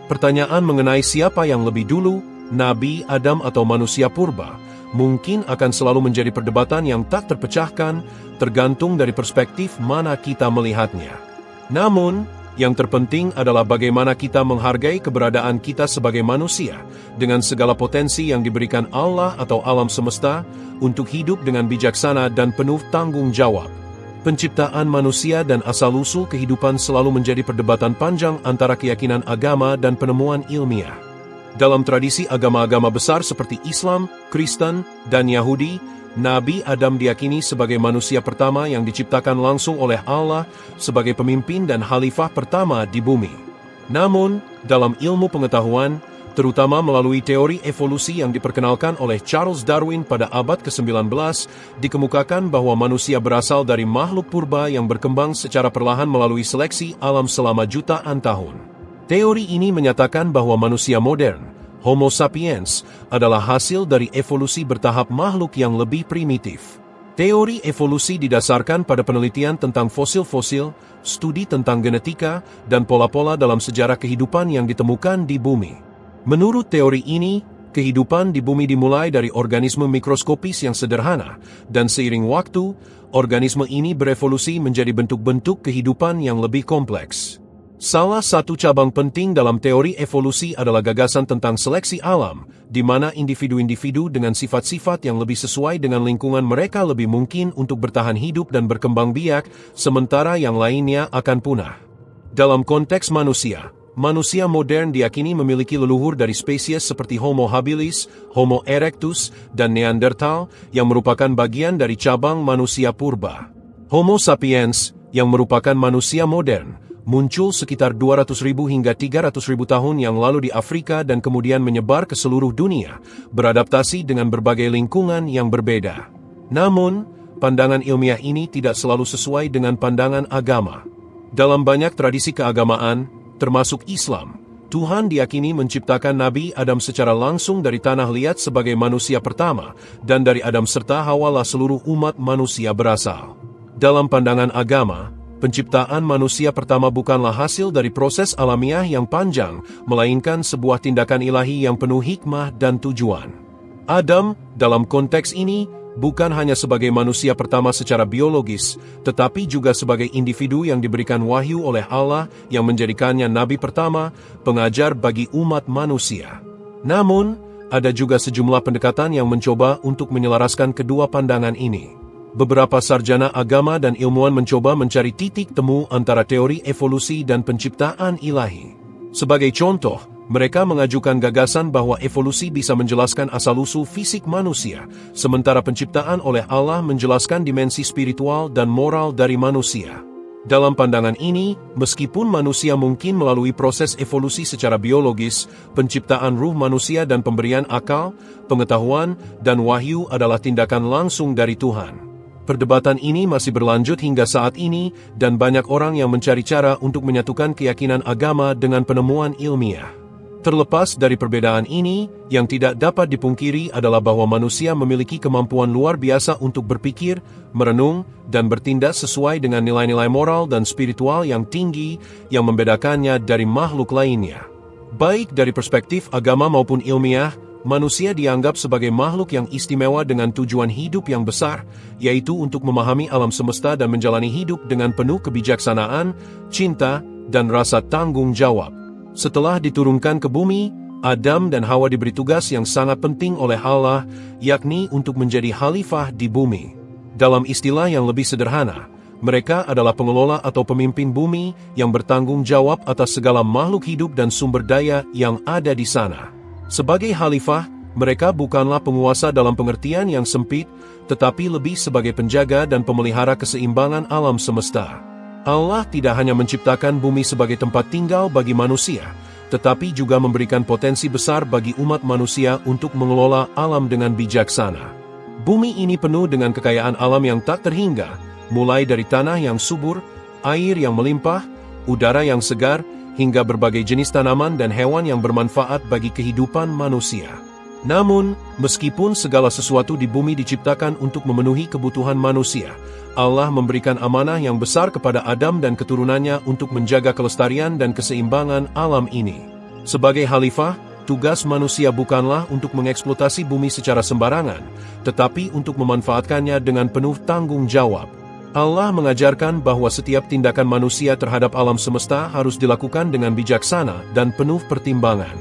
Pertanyaan mengenai siapa yang lebih dulu, Nabi Adam atau manusia purba, mungkin akan selalu menjadi perdebatan yang tak terpecahkan, tergantung dari perspektif mana kita melihatnya. Namun, yang terpenting adalah bagaimana kita menghargai keberadaan kita sebagai manusia, dengan segala potensi yang diberikan Allah atau alam semesta, untuk hidup dengan bijaksana dan penuh tanggung jawab. Penciptaan manusia dan asal-usul kehidupan selalu menjadi perdebatan panjang antara keyakinan agama dan penemuan ilmiah. Dalam tradisi agama-agama besar seperti Islam, Kristen, dan Yahudi, Nabi Adam diyakini sebagai manusia pertama yang diciptakan langsung oleh Allah sebagai pemimpin dan khalifah pertama di bumi. Namun, dalam ilmu pengetahuan, terutama melalui teori evolusi yang diperkenalkan oleh Charles Darwin pada abad ke-19, dikemukakan bahwa manusia berasal dari makhluk purba yang berkembang secara perlahan melalui seleksi alam selama jutaan tahun. Teori ini menyatakan bahwa manusia modern, Homo sapiens, adalah hasil dari evolusi bertahap makhluk yang lebih primitif. Teori evolusi didasarkan pada penelitian tentang fosil-fosil, studi tentang genetika, dan pola-pola dalam sejarah kehidupan yang ditemukan di bumi. Menurut teori ini, kehidupan di bumi dimulai dari organisme mikroskopis yang sederhana, dan seiring waktu, organisme ini berevolusi menjadi bentuk-bentuk kehidupan yang lebih kompleks. Salah satu cabang penting dalam teori evolusi adalah gagasan tentang seleksi alam, di mana individu-individu dengan sifat-sifat yang lebih sesuai dengan lingkungan mereka lebih mungkin untuk bertahan hidup dan berkembang biak, sementara yang lainnya akan punah. Dalam konteks manusia, manusia modern diyakini memiliki leluhur dari spesies seperti Homo habilis, Homo erectus, dan Neanderthal, yang merupakan bagian dari cabang manusia purba. Homo sapiens, yang merupakan manusia modern, muncul sekitar 200.000 hingga 300.000 tahun yang lalu di Afrika dan kemudian menyebar ke seluruh dunia, beradaptasi dengan berbagai lingkungan yang berbeda. Namun, pandangan ilmiah ini tidak selalu sesuai dengan pandangan agama. Dalam banyak tradisi keagamaan, termasuk Islam, Tuhan diyakini menciptakan Nabi Adam secara langsung dari tanah liat sebagai manusia pertama, dan dari Adam serta Hawa lah seluruh umat manusia berasal. Dalam pandangan agama, penciptaan manusia pertama bukanlah hasil dari proses alamiah yang panjang, melainkan sebuah tindakan ilahi yang penuh hikmah dan tujuan. Adam, dalam konteks ini, bukan hanya sebagai manusia pertama secara biologis, tetapi juga sebagai individu yang diberikan wahyu oleh Allah yang menjadikannya nabi pertama, pengajar bagi umat manusia. Namun, ada juga sejumlah pendekatan yang mencoba untuk menyelaraskan kedua pandangan ini. Beberapa sarjana agama dan ilmuwan mencoba mencari titik temu antara teori evolusi dan penciptaan ilahi. Sebagai contoh, mereka mengajukan gagasan bahwa evolusi bisa menjelaskan asal-usul fisik manusia, sementara penciptaan oleh Allah menjelaskan dimensi spiritual dan moral dari manusia. Dalam pandangan ini, meskipun manusia mungkin melalui proses evolusi secara biologis, penciptaan ruh manusia dan pemberian akal, pengetahuan, dan wahyu adalah tindakan langsung dari Tuhan. Perdebatan ini masih berlanjut hingga saat ini, dan banyak orang yang mencari cara untuk menyatukan keyakinan agama dengan penemuan ilmiah. Terlepas dari perbedaan ini, yang tidak dapat dipungkiri adalah bahwa manusia memiliki kemampuan luar biasa untuk berpikir, merenung, dan bertindak sesuai dengan nilai-nilai moral dan spiritual yang tinggi yang membedakannya dari makhluk lainnya. Baik dari perspektif agama maupun ilmiah, manusia dianggap sebagai makhluk yang istimewa dengan tujuan hidup yang besar, yaitu untuk memahami alam semesta dan menjalani hidup dengan penuh kebijaksanaan, cinta, dan rasa tanggung jawab. Setelah diturunkan ke bumi, Adam dan Hawa diberi tugas yang sangat penting oleh Allah, yakni untuk menjadi khalifah di bumi. Dalam istilah yang lebih sederhana, mereka adalah pengelola atau pemimpin bumi yang bertanggung jawab atas segala makhluk hidup dan sumber daya yang ada di sana. Sebagai khalifah, mereka bukanlah penguasa dalam pengertian yang sempit, tetapi lebih sebagai penjaga dan pemelihara keseimbangan alam semesta. Allah tidak hanya menciptakan bumi sebagai tempat tinggal bagi manusia, tetapi juga memberikan potensi besar bagi umat manusia untuk mengelola alam dengan bijaksana. Bumi ini penuh dengan kekayaan alam yang tak terhingga, mulai dari tanah yang subur, air yang melimpah, udara yang segar, hingga berbagai jenis tanaman dan hewan yang bermanfaat bagi kehidupan manusia. Namun, meskipun segala sesuatu di bumi diciptakan untuk memenuhi kebutuhan manusia, Allah memberikan amanah yang besar kepada Adam dan keturunannya untuk menjaga kelestarian dan keseimbangan alam ini. Sebagai khalifah, tugas manusia bukanlah untuk mengeksploitasi bumi secara sembarangan, tetapi untuk memanfaatkannya dengan penuh tanggung jawab. Allah mengajarkan bahwa setiap tindakan manusia terhadap alam semesta harus dilakukan dengan bijaksana dan penuh pertimbangan.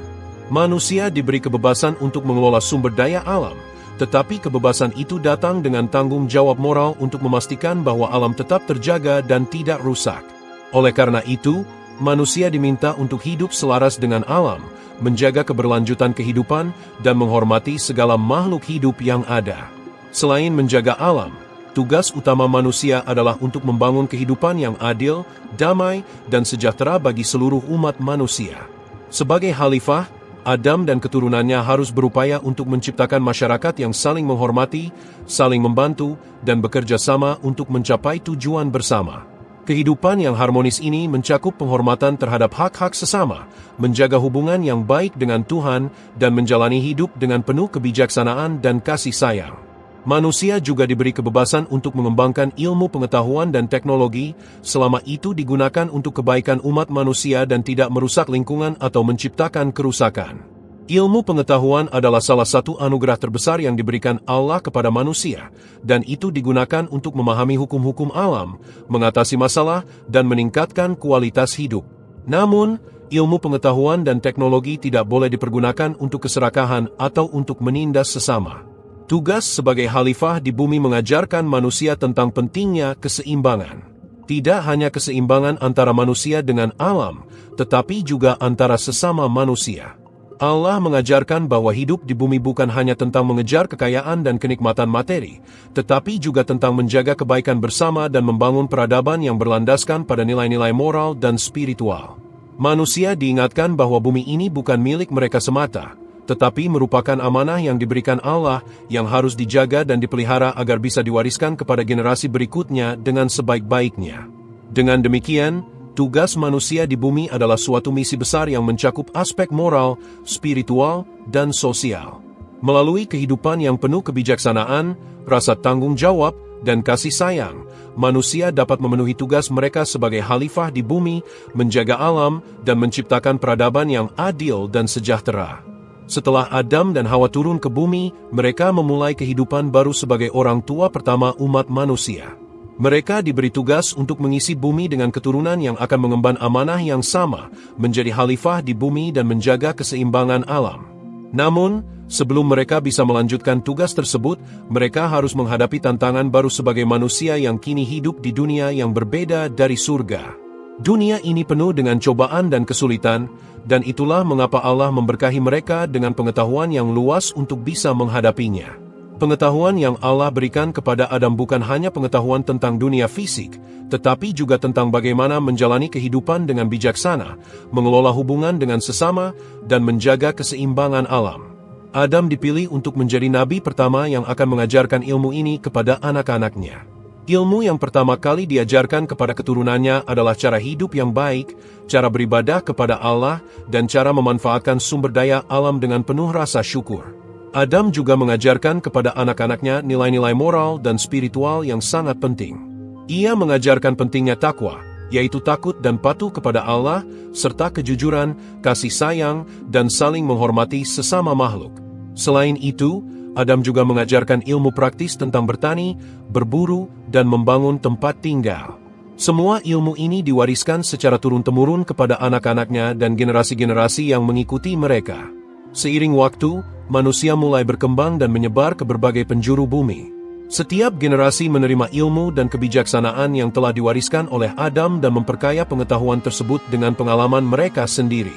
Manusia diberi kebebasan untuk mengelola sumber daya alam, tetapi kebebasan itu datang dengan tanggung jawab moral untuk memastikan bahwa alam tetap terjaga dan tidak rusak. Oleh karena itu, manusia diminta untuk hidup selaras dengan alam, menjaga keberlanjutan kehidupan, dan menghormati segala makhluk hidup yang ada. Selain menjaga alam, tugas utama manusia adalah untuk membangun kehidupan yang adil, damai, dan sejahtera bagi seluruh umat manusia. Sebagai khalifah, Adam dan keturunannya harus berupaya untuk menciptakan masyarakat yang saling menghormati, saling membantu, dan bekerja sama untuk mencapai tujuan bersama. Kehidupan yang harmonis ini mencakup penghormatan terhadap hak-hak sesama, menjaga hubungan yang baik dengan Tuhan, dan menjalani hidup dengan penuh kebijaksanaan dan kasih sayang. Manusia juga diberi kebebasan untuk mengembangkan ilmu pengetahuan dan teknologi, selama itu digunakan untuk kebaikan umat manusia dan tidak merusak lingkungan atau menciptakan kerusakan. Ilmu pengetahuan adalah salah satu anugerah terbesar yang diberikan Allah kepada manusia, dan itu digunakan untuk memahami hukum-hukum alam, mengatasi masalah, dan meningkatkan kualitas hidup. Namun, ilmu pengetahuan dan teknologi tidak boleh dipergunakan untuk keserakahan atau untuk menindas sesama. Tugas sebagai khalifah di bumi mengajarkan manusia tentang pentingnya keseimbangan. Tidak hanya keseimbangan antara manusia dengan alam, tetapi juga antara sesama manusia. Allah mengajarkan bahwa hidup di bumi bukan hanya tentang mengejar kekayaan dan kenikmatan materi, tetapi juga tentang menjaga kebaikan bersama dan membangun peradaban yang berlandaskan pada nilai-nilai moral dan spiritual. Manusia diingatkan bahwa bumi ini bukan milik mereka semata, tetapi merupakan amanah yang diberikan Allah yang harus dijaga dan dipelihara agar bisa diwariskan kepada generasi berikutnya dengan sebaik-baiknya. Dengan demikian, Tugas manusia di bumi adalah suatu misi besar yang mencakup aspek moral, spiritual, dan sosial. Melalui kehidupan yang penuh kebijaksanaan, rasa tanggung jawab, dan kasih sayang, manusia dapat memenuhi tugas mereka sebagai khalifah di bumi, menjaga alam, dan menciptakan peradaban yang adil dan sejahtera. Setelah Adam dan Hawa turun ke bumi, mereka memulai kehidupan baru sebagai orang tua pertama umat manusia. Mereka diberi tugas untuk mengisi bumi dengan keturunan yang akan mengemban amanah yang sama, menjadi khalifah di bumi dan menjaga keseimbangan alam. Namun, sebelum mereka bisa melanjutkan tugas tersebut, mereka harus menghadapi tantangan baru sebagai manusia yang kini hidup di dunia yang berbeda dari surga. Dunia ini penuh dengan cobaan dan kesulitan, dan itulah mengapa Allah memberkahi mereka dengan pengetahuan yang luas untuk bisa menghadapinya. Pengetahuan yang Allah berikan kepada Adam bukan hanya pengetahuan tentang dunia fisik, tetapi juga tentang bagaimana menjalani kehidupan dengan bijaksana, mengelola hubungan dengan sesama, dan menjaga keseimbangan alam. Adam dipilih untuk menjadi nabi pertama yang akan mengajarkan ilmu ini kepada anak-anaknya. Ilmu yang pertama kali diajarkan kepada keturunannya adalah cara hidup yang baik, cara beribadah kepada Allah, dan cara memanfaatkan sumber daya alam dengan penuh rasa syukur. Adam juga mengajarkan kepada anak-anaknya nilai-nilai moral dan spiritual yang sangat penting. Ia mengajarkan pentingnya takwa, yaitu takut dan patuh kepada Allah, serta kejujuran, kasih sayang, dan saling menghormati sesama makhluk. Selain itu, Adam juga mengajarkan ilmu praktis tentang bertani, berburu, dan membangun tempat tinggal. Semua ilmu ini diwariskan secara turun-temurun kepada anak-anaknya dan generasi-generasi yang mengikuti mereka. Seiring waktu, manusia mulai berkembang dan menyebar ke berbagai penjuru bumi. Setiap generasi menerima ilmu dan kebijaksanaan yang telah diwariskan oleh Adam dan memperkaya pengetahuan tersebut dengan pengalaman mereka sendiri.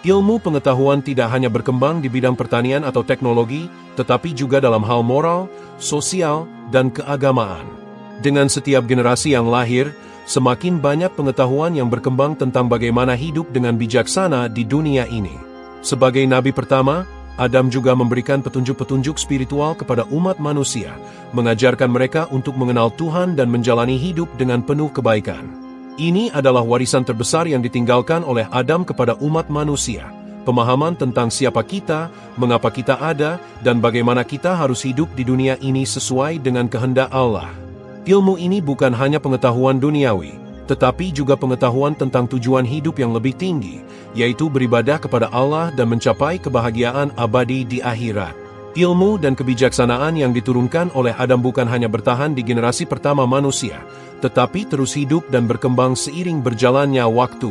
Ilmu pengetahuan tidak hanya berkembang di bidang pertanian atau teknologi, tetapi juga dalam hal moral, sosial, dan keagamaan. Dengan setiap generasi yang lahir, semakin banyak pengetahuan yang berkembang tentang bagaimana hidup dengan bijaksana di dunia ini. Sebagai nabi pertama, Adam juga memberikan petunjuk-petunjuk spiritual kepada umat manusia, mengajarkan mereka untuk mengenal Tuhan dan menjalani hidup dengan penuh kebaikan. Ini adalah warisan terbesar yang ditinggalkan oleh Adam kepada umat manusia, pemahaman tentang siapa kita, mengapa kita ada, dan bagaimana kita harus hidup di dunia ini sesuai dengan kehendak Allah. Ilmu ini bukan hanya pengetahuan duniawi, tetapi juga pengetahuan tentang tujuan hidup yang lebih tinggi, yaitu beribadah kepada Allah dan mencapai kebahagiaan abadi di akhirat. Ilmu dan kebijaksanaan yang diturunkan oleh Adam bukan hanya bertahan di generasi pertama manusia, tetapi terus hidup dan berkembang seiring berjalannya waktu.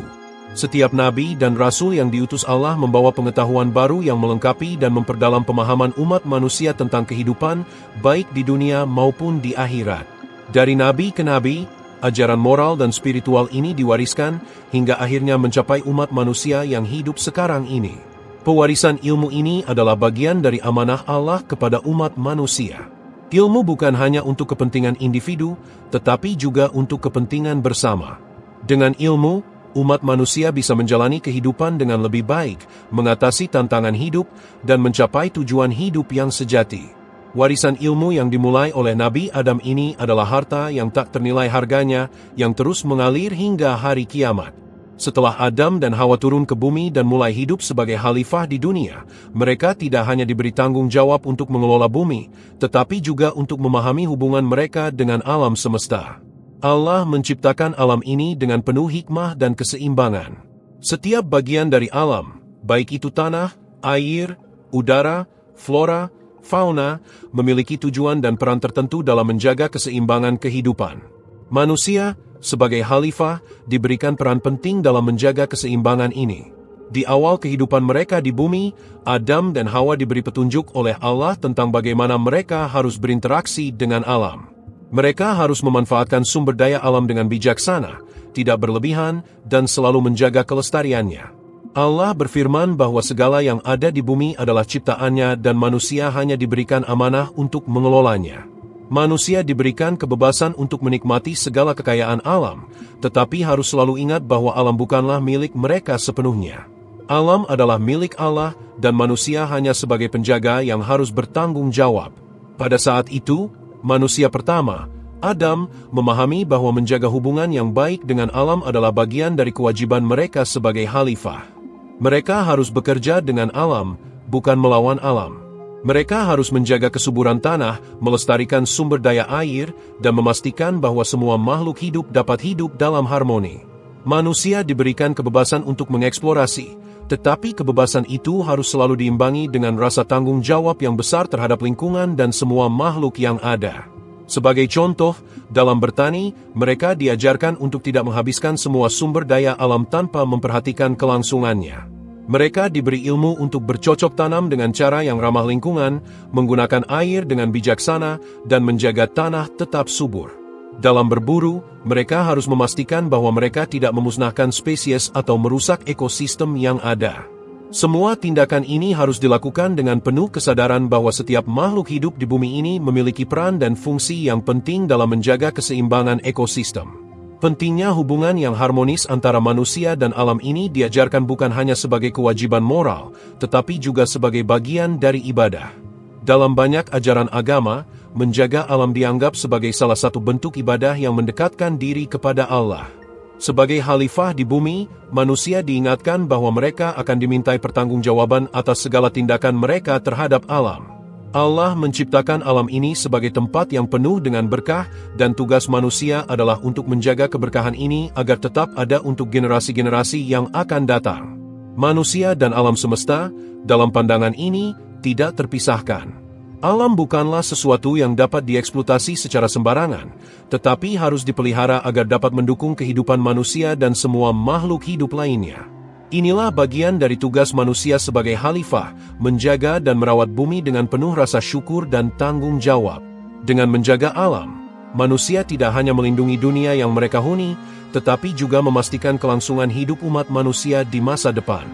Setiap nabi dan rasul yang diutus Allah membawa pengetahuan baru yang melengkapi dan memperdalam pemahaman umat manusia tentang kehidupan, baik di dunia maupun di akhirat. Dari nabi ke nabi, ajaran moral dan spiritual ini diwariskan hingga akhirnya mencapai umat manusia yang hidup sekarang ini. Pewarisan ilmu ini adalah bagian dari amanah Allah kepada umat manusia. Ilmu bukan hanya untuk kepentingan individu, tetapi juga untuk kepentingan bersama. Dengan ilmu, umat manusia bisa menjalani kehidupan dengan lebih baik, mengatasi tantangan hidup, dan mencapai tujuan hidup yang sejati. Warisan ilmu yang dimulai oleh Nabi Adam ini adalah harta yang tak ternilai harganya, yang terus mengalir hingga hari kiamat. Setelah Adam dan Hawa turun ke bumi dan mulai hidup sebagai khalifah di dunia, mereka tidak hanya diberi tanggung jawab untuk mengelola bumi, tetapi juga untuk memahami hubungan mereka dengan alam semesta. Allah menciptakan alam ini dengan penuh hikmah dan keseimbangan. Setiap bagian dari alam, baik itu tanah, air, udara, flora, fauna, memiliki tujuan dan peran tertentu dalam menjaga keseimbangan kehidupan. Manusia, sebagai khalifah, diberikan peran penting dalam menjaga keseimbangan ini. Di awal kehidupan mereka di bumi, Adam dan Hawa diberi petunjuk oleh Allah tentang bagaimana mereka harus berinteraksi dengan alam. Mereka harus memanfaatkan sumber daya alam dengan bijaksana, tidak berlebihan, dan selalu menjaga kelestariannya. Allah berfirman bahwa segala yang ada di bumi adalah ciptaannya dan manusia hanya diberikan amanah untuk mengelolanya. Manusia diberikan kebebasan untuk menikmati segala kekayaan alam, tetapi harus selalu ingat bahwa alam bukanlah milik mereka sepenuhnya. Alam adalah milik Allah dan manusia hanya sebagai penjaga yang harus bertanggung jawab. Pada saat itu, manusia pertama, Adam memahami bahwa menjaga hubungan yang baik dengan alam adalah bagian dari kewajiban mereka sebagai khalifah. Mereka harus bekerja dengan alam, bukan melawan alam. Mereka harus menjaga kesuburan tanah, melestarikan sumber daya air, dan memastikan bahwa semua makhluk hidup dapat hidup dalam harmoni. Manusia diberikan kebebasan untuk mengeksplorasi, tetapi kebebasan itu harus selalu diimbangi dengan rasa tanggung jawab yang besar terhadap lingkungan dan semua makhluk yang ada. Sebagai contoh, dalam bertani, mereka diajarkan untuk tidak menghabiskan semua sumber daya alam tanpa memperhatikan kelangsungannya. Mereka diberi ilmu untuk bercocok tanam dengan cara yang ramah lingkungan, menggunakan air dengan bijaksana, dan menjaga tanah tetap subur. Dalam berburu, mereka harus memastikan bahwa mereka tidak memusnahkan spesies atau merusak ekosistem yang ada. Semua tindakan ini harus dilakukan dengan penuh kesadaran bahwa setiap makhluk hidup di bumi ini memiliki peran dan fungsi yang penting dalam menjaga keseimbangan ekosistem. Pentingnya hubungan yang harmonis antara manusia dan alam ini diajarkan bukan hanya sebagai kewajiban moral, tetapi juga sebagai bagian dari ibadah. Dalam banyak ajaran agama, menjaga alam dianggap sebagai salah satu bentuk ibadah yang mendekatkan diri kepada Allah. Sebagai khalifah di bumi, manusia diingatkan bahwa mereka akan dimintai pertanggungjawaban atas segala tindakan mereka terhadap alam. Allah menciptakan alam ini sebagai tempat yang penuh dengan berkah, dan tugas manusia adalah untuk menjaga keberkahan ini agar tetap ada untuk generasi-generasi yang akan datang. Manusia dan alam semesta, dalam pandangan ini, tidak terpisahkan. Alam bukanlah sesuatu yang dapat dieksploitasi secara sembarangan, tetapi harus dipelihara agar dapat mendukung kehidupan manusia dan semua makhluk hidup lainnya. Inilah bagian dari tugas manusia sebagai khalifah, menjaga dan merawat bumi dengan penuh rasa syukur dan tanggung jawab. Dengan menjaga alam, manusia tidak hanya melindungi dunia yang mereka huni, tetapi juga memastikan kelangsungan hidup umat manusia di masa depan.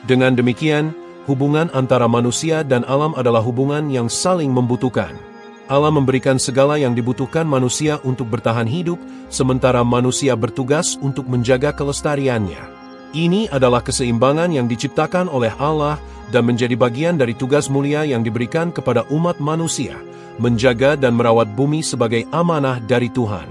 Dengan demikian, hubungan antara manusia dan alam adalah hubungan yang saling membutuhkan. Alam memberikan segala yang dibutuhkan manusia untuk bertahan hidup, sementara manusia bertugas untuk menjaga kelestariannya. Ini adalah keseimbangan yang diciptakan oleh Allah dan menjadi bagian dari tugas mulia yang diberikan kepada umat manusia, menjaga dan merawat bumi sebagai amanah dari Tuhan.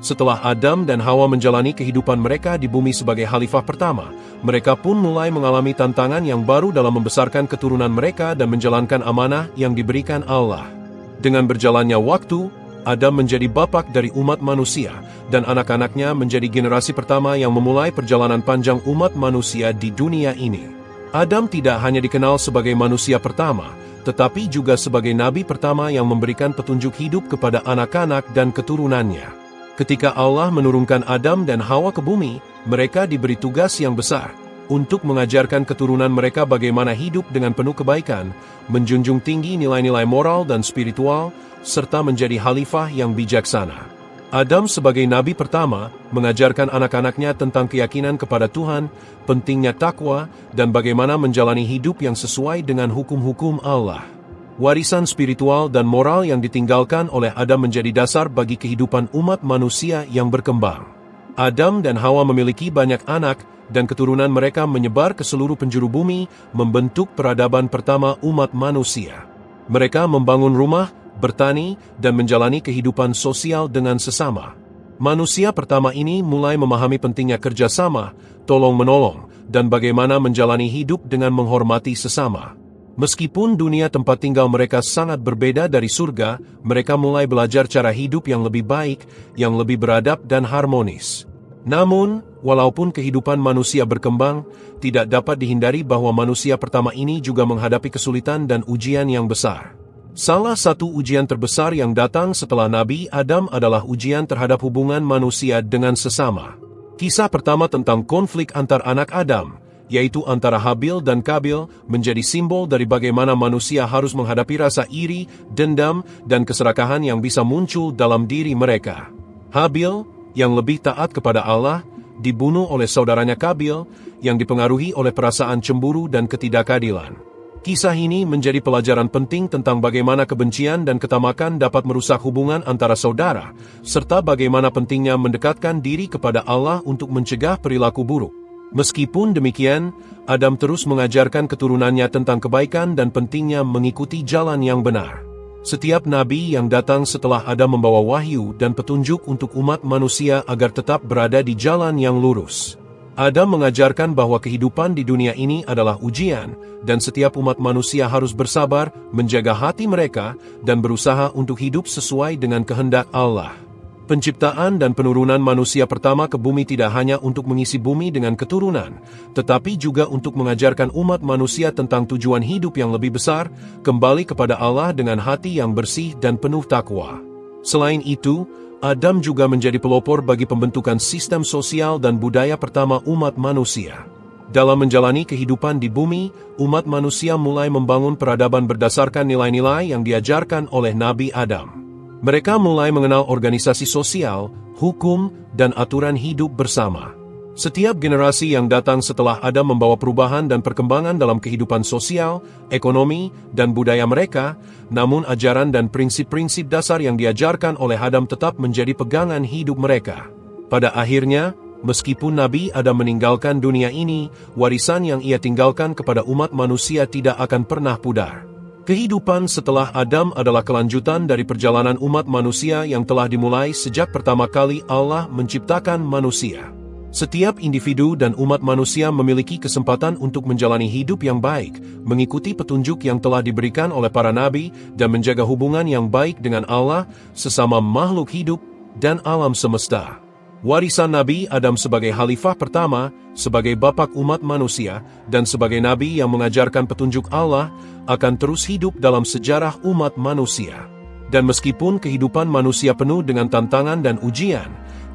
Setelah Adam dan Hawa menjalani kehidupan mereka di bumi sebagai khalifah pertama, mereka pun mulai mengalami tantangan yang baru dalam membesarkan keturunan mereka dan menjalankan amanah yang diberikan Allah. Dengan berjalannya waktu, Adam menjadi bapak dari umat manusia, dan anak-anaknya menjadi generasi pertama yang memulai perjalanan panjang umat manusia di dunia ini. Adam tidak hanya dikenal sebagai manusia pertama, tetapi juga sebagai nabi pertama yang memberikan petunjuk hidup kepada anak-anak dan keturunannya. Ketika Allah menurunkan Adam dan Hawa ke bumi, mereka diberi tugas yang besar untuk mengajarkan keturunan mereka bagaimana hidup dengan penuh kebaikan, menjunjung tinggi nilai-nilai moral dan spiritual, serta menjadi khalifah yang bijaksana. Adam sebagai nabi pertama mengajarkan anak-anaknya tentang keyakinan kepada Tuhan, pentingnya takwa, dan bagaimana menjalani hidup yang sesuai dengan hukum-hukum Allah. Warisan spiritual dan moral yang ditinggalkan oleh Adam menjadi dasar bagi kehidupan umat manusia yang berkembang. Adam dan Hawa memiliki banyak anak, dan keturunan mereka menyebar ke seluruh penjuru bumi, membentuk peradaban pertama umat manusia. Mereka membangun rumah, bertani, dan menjalani kehidupan sosial dengan sesama. Manusia pertama ini mulai memahami pentingnya kerjasama, tolong-menolong, dan bagaimana menjalani hidup dengan menghormati sesama. Meskipun dunia tempat tinggal mereka sangat berbeda dari surga, mereka mulai belajar cara hidup yang lebih baik, yang lebih beradab dan harmonis. Namun, walaupun kehidupan manusia berkembang, tidak dapat dihindari bahwa manusia pertama ini juga menghadapi kesulitan dan ujian yang besar. Salah satu ujian terbesar yang datang setelah Nabi Adam adalah ujian terhadap hubungan manusia dengan sesama. Kisah pertama tentang konflik antar anak Adam, yaitu antara Habil dan Kabil, menjadi simbol dari bagaimana manusia harus menghadapi rasa iri, dendam, dan keserakahan yang bisa muncul dalam diri mereka. Habil, yang lebih taat kepada Allah, dibunuh oleh saudaranya Kabil, yang dipengaruhi oleh perasaan cemburu dan ketidakadilan. Kisah ini menjadi pelajaran penting tentang bagaimana kebencian dan ketamakan dapat merusak hubungan antara saudara, serta bagaimana pentingnya mendekatkan diri kepada Allah untuk mencegah perilaku buruk. Meskipun demikian, Adam terus mengajarkan keturunannya tentang kebaikan dan pentingnya mengikuti jalan yang benar. Setiap nabi yang datang setelah Adam membawa wahyu dan petunjuk untuk umat manusia agar tetap berada di jalan yang lurus. Adam mengajarkan bahwa kehidupan di dunia ini adalah ujian, dan setiap umat manusia harus bersabar, menjaga hati mereka, dan berusaha untuk hidup sesuai dengan kehendak Allah. Penciptaan dan penurunan manusia pertama ke bumi tidak hanya untuk mengisi bumi dengan keturunan, tetapi juga untuk mengajarkan umat manusia tentang tujuan hidup yang lebih besar, kembali kepada Allah dengan hati yang bersih dan penuh takwa. Selain itu, Adam juga menjadi pelopor bagi pembentukan sistem sosial dan budaya pertama umat manusia. Dalam menjalani kehidupan di bumi, umat manusia mulai membangun peradaban berdasarkan nilai-nilai yang diajarkan oleh Nabi Adam. Mereka mulai mengenal organisasi sosial, hukum, dan aturan hidup bersama. Setiap generasi yang datang setelah Adam membawa perubahan dan perkembangan dalam kehidupan sosial, ekonomi, dan budaya mereka, namun ajaran dan prinsip-prinsip dasar yang diajarkan oleh Adam tetap menjadi pegangan hidup mereka. Pada akhirnya, meskipun Nabi Adam meninggalkan dunia ini, warisan yang ia tinggalkan kepada umat manusia tidak akan pernah pudar. Kehidupan setelah Adam adalah kelanjutan dari perjalanan umat manusia yang telah dimulai sejak pertama kali Allah menciptakan manusia. Setiap individu dan umat manusia memiliki kesempatan untuk menjalani hidup yang baik, mengikuti petunjuk yang telah diberikan oleh para nabi, dan menjaga hubungan yang baik dengan Allah, sesama makhluk hidup, dan alam semesta. Warisan Nabi Adam sebagai khalifah pertama, sebagai bapak umat manusia, dan sebagai nabi yang mengajarkan petunjuk Allah, akan terus hidup dalam sejarah umat manusia. Dan meskipun kehidupan manusia penuh dengan tantangan dan ujian,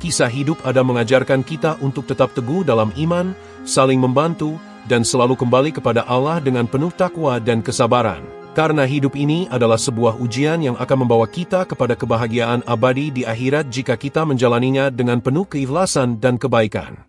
kisah hidup Adam mengajarkan kita untuk tetap teguh dalam iman, saling membantu, dan selalu kembali kepada Allah dengan penuh takwa dan kesabaran. Karena hidup ini adalah sebuah ujian yang akan membawa kita kepada kebahagiaan abadi di akhirat jika kita menjalaninya dengan penuh keikhlasan dan kebaikan.